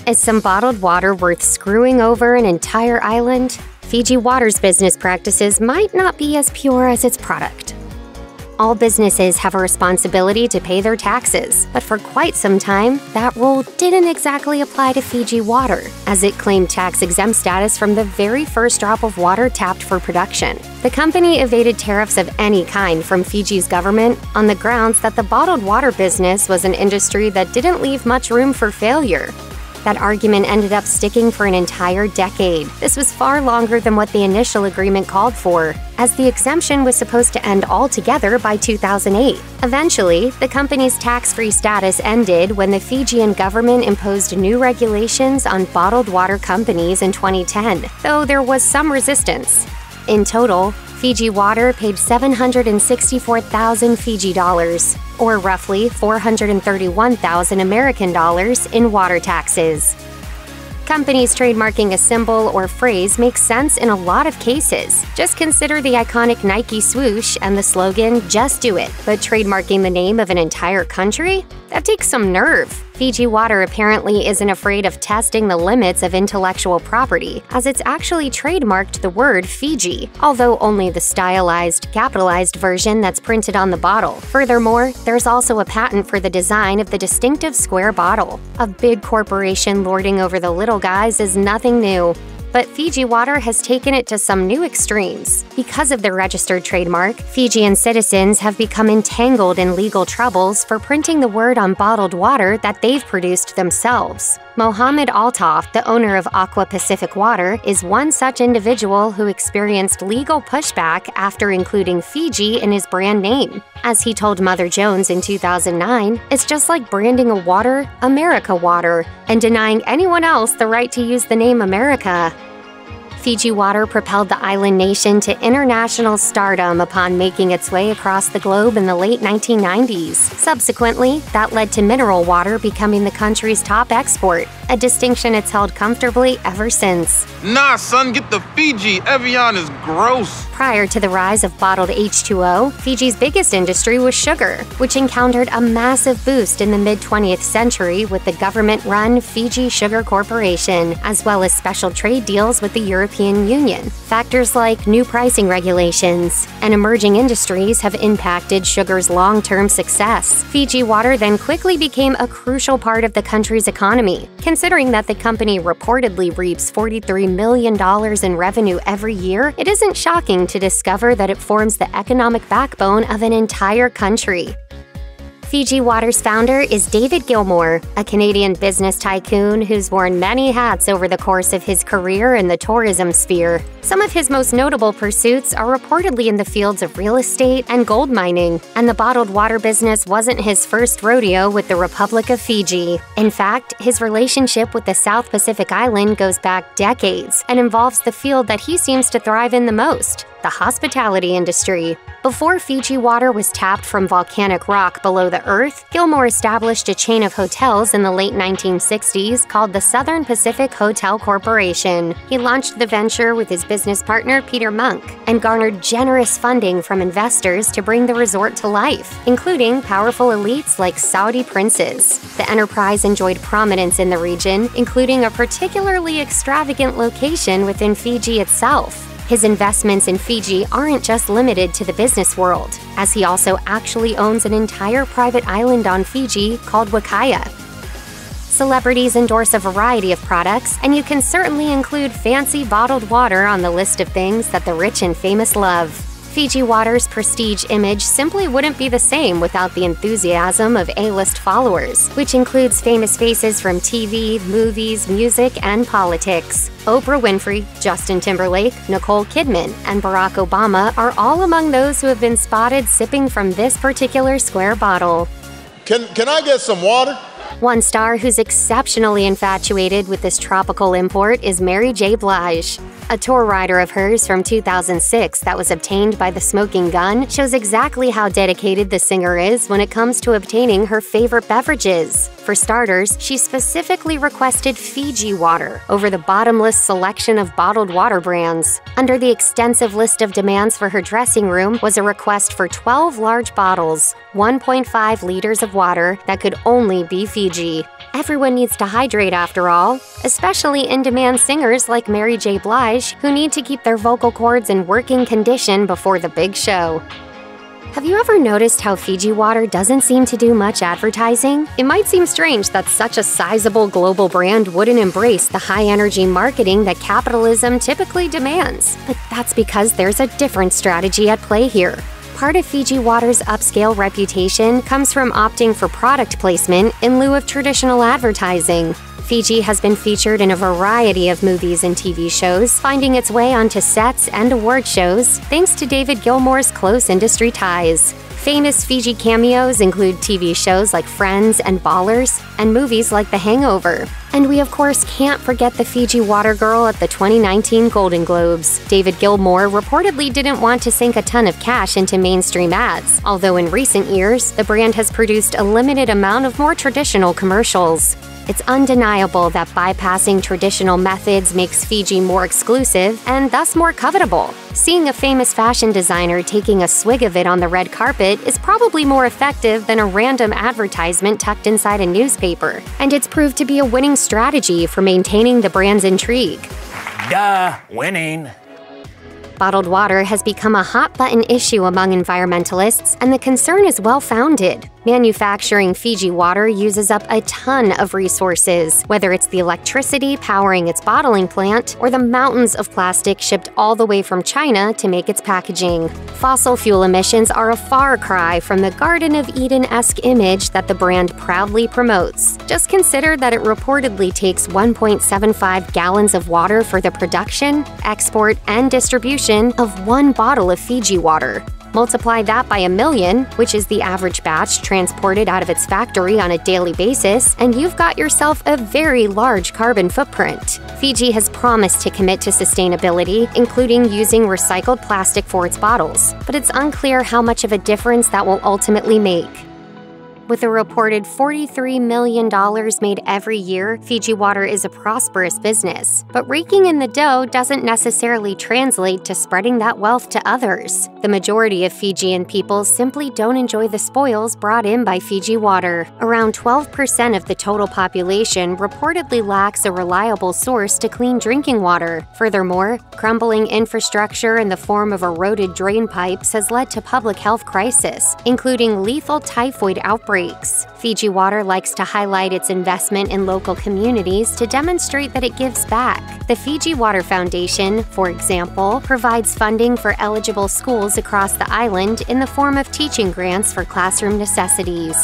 Is some bottled water worth screwing over an entire island? Fiji Water's business practices might not be as pure as its product. All businesses have a responsibility to pay their taxes, but for quite some time, that rule didn't exactly apply to Fiji Water, as it claimed tax-exempt status from the very first drop of water tapped for production. The company evaded tariffs of any kind from Fiji's government on the grounds that the bottled water business was an industry that didn't leave much room for failure. That argument ended up sticking for an entire decade. This was far longer than what the initial agreement called for, as the exemption was supposed to end altogether by 2008. Eventually, the company's tax-free status ended when the Fijian government imposed new regulations on bottled water companies in 2010, though there was some resistance. In total, Fiji Water paid 764,000 Fiji dollars, or roughly 431,000 American dollars in water taxes. Companies trademarking a symbol or phrase makes sense in a lot of cases. Just consider the iconic Nike swoosh and the slogan, "Just do it." But trademarking the name of an entire country? That takes some nerve. Fiji Water apparently isn't afraid of testing the limits of intellectual property, as it's actually trademarked the word Fiji, although only the stylized, capitalized version that's printed on the bottle. Furthermore, there's also a patent for the design of the distinctive square bottle. A big corporation lording over the little guys is nothing new. But Fiji Water has taken it to some new extremes. Because of their registered trademark, Fijian citizens have become entangled in legal troubles for printing the word on bottled water that they've produced themselves. Mohammed Altaf, the owner of Aqua Pacific Water, is one such individual who experienced legal pushback after including Fiji in his brand name. As he told Mother Jones in 2009, it's just like branding a water America Water and denying anyone else the right to use the name America. Fiji Water propelled the island nation to international stardom upon making its way across the globe in the late 1990s. Subsequently, that led to mineral water becoming the country's top export, a distinction it's held comfortably ever since. Nah, son, get the Fiji. Evian is gross. Prior to the rise of bottled H2O, Fiji's biggest industry was sugar, which encountered a massive boost in the mid-20th century with the government-run Fiji Sugar Corporation, as well as special trade deals with the European Union. Factors like new pricing regulations and emerging industries have impacted sugar's long-term success. Fiji Water then quickly became a crucial part of the country's economy. Considering that the company reportedly reaps $43 million in revenue every year, it isn't shocking to discover that it forms the economic backbone of an entire country. Fiji Water's founder is David Gilmour, a Canadian business tycoon who's worn many hats over the course of his career in the tourism sphere. Some of his most notable pursuits are reportedly in the fields of real estate and gold mining, and the bottled water business wasn't his first rodeo with the Republic of Fiji. In fact, his relationship with the South Pacific Island goes back decades and involves the field that he seems to thrive in the most: the hospitality industry. Before Fiji Water was tapped from volcanic rock below the earth, Gilmour established a chain of hotels in the late 1960s called the Southern Pacific Hotel Corporation. He launched the venture with his business partner Peter Monk and garnered generous funding from investors to bring the resort to life, including powerful elites like Saudi princes. The enterprise enjoyed prominence in the region, including a particularly extravagant location within Fiji itself. His investments in Fiji aren't just limited to the business world, as he also actually owns an entire private island on Fiji called Wakaya. Celebrities endorse a variety of products, and you can certainly include fancy bottled water on the list of things that the rich and famous love. Fiji Water's prestige image simply wouldn't be the same without the enthusiasm of A-list followers, which includes famous faces from TV, movies, music, and politics. Oprah Winfrey, Justin Timberlake, Nicole Kidman, and Barack Obama are all among those who have been spotted sipping from this particular square bottle. Can I get some water? One star who's exceptionally infatuated with this tropical import is Mary J. Blige. A tour rider of hers from 2006 that was obtained by the Smoking Gun shows exactly how dedicated the singer is when it comes to obtaining her favorite beverages. For starters, she specifically requested Fiji Water over the bottomless selection of bottled water brands. Under the extensive list of demands for her dressing room was a request for 12 large bottles, 1.5 liters of water that could only be Fiji. Everyone needs to hydrate after all, especially in-demand singers like Mary J. Blige, who need to keep their vocal cords in working condition before the big show. Have you ever noticed how Fiji Water doesn't seem to do much advertising? It might seem strange that such a sizable global brand wouldn't embrace the high-energy marketing that capitalism typically demands. But that's because there's a different strategy at play here. Part of Fiji Water's upscale reputation comes from opting for product placement in lieu of traditional advertising. Fiji has been featured in a variety of movies and TV shows, finding its way onto sets and award shows thanks to David Gilmour's close industry ties. Famous Fiji cameos include TV shows like Friends and Ballers, and movies like The Hangover. And we of course can't forget the Fiji Water girl at the 2019 Golden Globes. David Gilmour reportedly didn't want to sink a ton of cash into mainstream ads, although in recent years, the brand has produced a limited amount of more traditional commercials. It's undeniable that bypassing traditional methods makes Fiji more exclusive and thus more covetable. Seeing a famous fashion designer taking a swig of it on the red carpet is probably more effective than a random advertisement tucked inside a newspaper. And it's proved to be a winning strategy for maintaining the brand's intrigue. Duh, winning. Bottled water has become a hot-button issue among environmentalists, and the concern is well-founded. Manufacturing Fiji Water uses up a ton of resources, whether it's the electricity powering its bottling plant or the mountains of plastic shipped all the way from China to make its packaging. Fossil fuel emissions are a far cry from the Garden of Eden-esque image that the brand proudly promotes. Just consider that it reportedly takes 1.75 gallons of water for the production, export, and distribution of one bottle of Fiji Water. Multiply that by 1 million, which is the average batch transported out of its factory on a daily basis, and you've got yourself a very large carbon footprint. Fiji has promised to commit to sustainability, including using recycled plastic for its bottles, but it's unclear how much of a difference that will ultimately make. With a reported $43 million made every year, Fiji Water is a prosperous business. But raking in the dough doesn't necessarily translate to spreading that wealth to others. The majority of Fijian people simply don't enjoy the spoils brought in by Fiji Water. Around 12% of the total population reportedly lacks a reliable source to clean drinking water. Furthermore, crumbling infrastructure in the form of eroded drain pipes has led to public health crisis, including lethal typhoid outbreaks. Fiji Water likes to highlight its investment in local communities to demonstrate that it gives back. The Fiji Water Foundation, for example, provides funding for eligible schools across the island in the form of teaching grants for classroom necessities.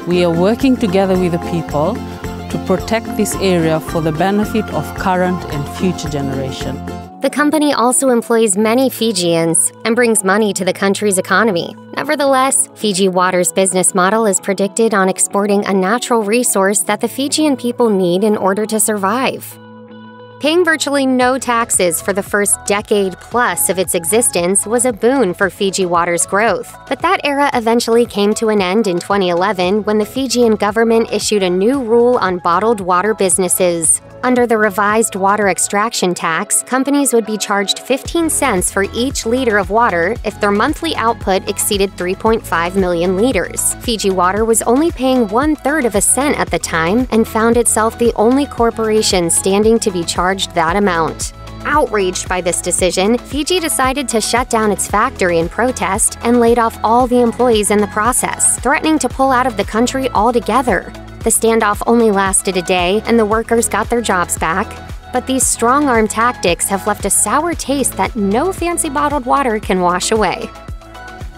We are working together with the people to protect this area for the benefit of current and future generations. The company also employs many Fijians and brings money to the country's economy. Nevertheless, Fiji Water's business model is predicted on exporting a natural resource that the Fijian people need in order to survive. Paying virtually no taxes for the first decade plus of its existence was a boon for Fiji Water's growth. But that era eventually came to an end in 2011 when the Fijian government issued a new rule on bottled water businesses. Under the revised water extraction tax, companies would be charged 15 cents for each liter of water if their monthly output exceeded 3.5 million liters. Fiji Water was only paying 1/3 of a cent at the time and found itself the only corporation standing to be charged that amount. Outraged by this decision, Fiji decided to shut down its factory in protest and laid off all the employees in the process, threatening to pull out of the country altogether. The standoff only lasted a day, and the workers got their jobs back. But these strong-arm tactics have left a sour taste that no fancy bottled water can wash away.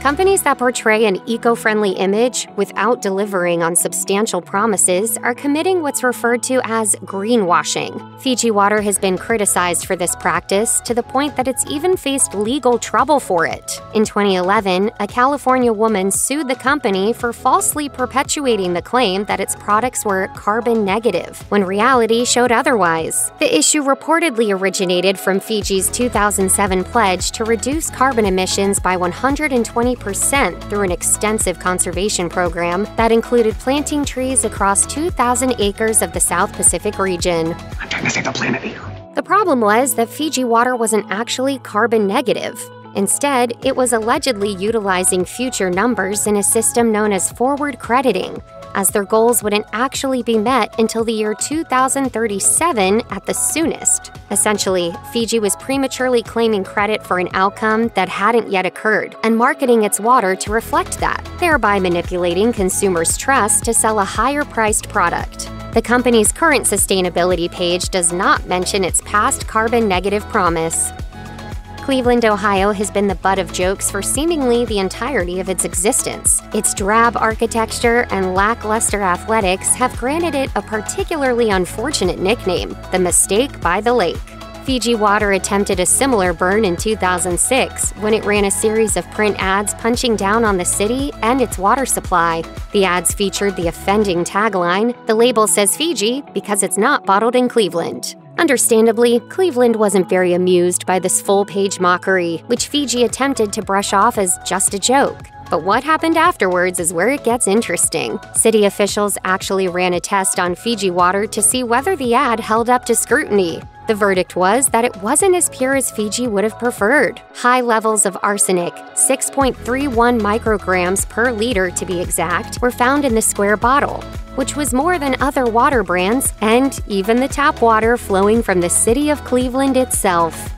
Companies that portray an eco-friendly image without delivering on substantial promises are committing what's referred to as greenwashing. Fiji Water has been criticized for this practice to the point that it's even faced legal trouble for it. In 2011, a California woman sued the company for falsely perpetuating the claim that its products were carbon negative, when reality showed otherwise. The issue reportedly originated from Fiji's 2007 pledge to reduce carbon emissions by 120% through an extensive conservation program that included planting trees across 2,000 acres of the South Pacific region. I'm trying to save the planet here. The problem was that Fiji Water wasn't actually carbon negative. Instead, it was allegedly utilizing future numbers in a system known as forward crediting. as their goals wouldn't actually be met until the year 2037 at the soonest. Essentially, Fiji was prematurely claiming credit for an outcome that hadn't yet occurred and marketing its water to reflect that, thereby manipulating consumers' trust to sell a higher-priced product. The company's current sustainability page does not mention its past carbon-negative promise. Cleveland, Ohio has been the butt of jokes for seemingly the entirety of its existence. Its drab architecture and lackluster athletics have granted it a particularly unfortunate nickname, the Mistake by the Lake. Fiji Water attempted a similar burn in 2006 when it ran a series of print ads punching down on the city and its water supply. The ads featured the offending tagline, "The label says Fiji because it's not bottled in Cleveland." Understandably, Cleveland wasn't very amused by this full-page mockery, which Fiji attempted to brush off as just a joke. But what happened afterwards is where it gets interesting. City officials actually ran a test on Fiji Water to see whether the ad held up to scrutiny. The verdict was that it wasn't as pure as Fiji would have preferred. High levels of arsenic, 6.31 micrograms per liter to be exact, were found in the square bottle, which was more than other water brands and even the tap water flowing from the city of Cleveland itself.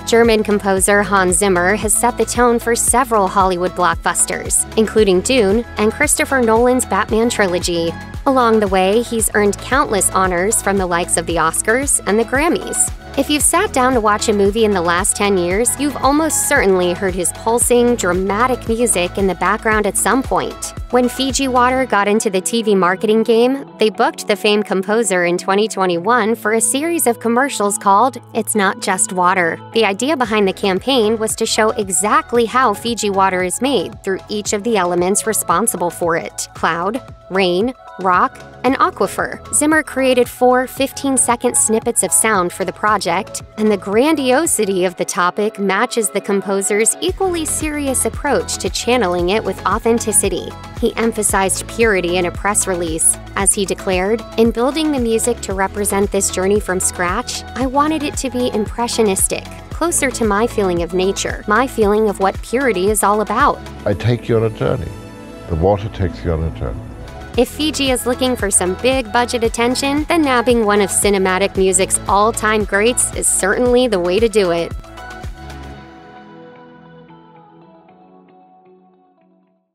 German composer Hans Zimmer has set the tone for several Hollywood blockbusters, including Dune and Christopher Nolan's Batman trilogy. Along the way, he's earned countless honors from the likes of the Oscars and the Grammys. If you've sat down to watch a movie in the last 10 years, you've almost certainly heard his pulsing, dramatic music in the background at some point. When Fiji Water got into the TV marketing game, they booked the famed composer in 2021 for a series of commercials called It's Not Just Water. The idea behind the campaign was to show exactly how Fiji water is made through each of the elements responsible for it: cloud, rain, rock, and aquifer. Zimmer created 4 15-second snippets of sound for the project, and the grandiosity of the topic matches the composer's equally serious approach to channeling it with authenticity. He emphasized purity in a press release. As he declared, "In building the music to represent this journey from scratch, I wanted it to be impressionistic, closer to my feeling of nature, my feeling of what purity is all about." I take you on a journey. The water takes you on a journey. If Fiji is looking for some big budget attention, then nabbing one of cinematic music's all-time greats is certainly the way to do it.